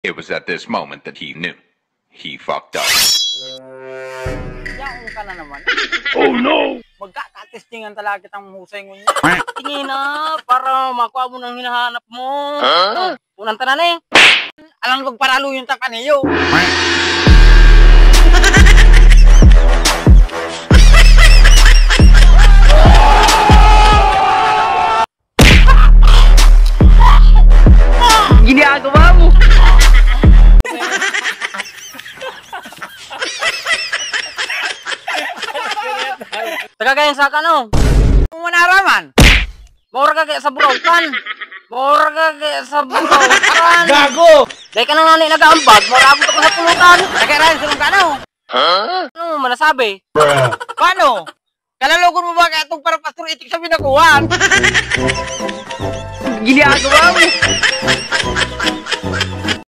It was at this moment that he knew. He fucked up. Yaong ka na naman. Oh no! Magkakatestingan talaga kitang husay ngunyan. Tingin na, para makuha mo ng hinahanap mo. Huh? Unang tanan eh. Alang magparalo yung takaniyo. Ginagawa mo! Tagagayan sa kano. Kung manaraman. Mura ka kaya sa burautan. Mura ka kaya sa burautan. Gago! Dahil ka nang nanay nag-aambag, mura ako ka sa pulutan. Tagagayan sa kano. Huh? Ano manasabi? Bruh. Paano? Kalalogon mo ba kaya itong para pastor itik sa binakuhan? Ginagawa mo!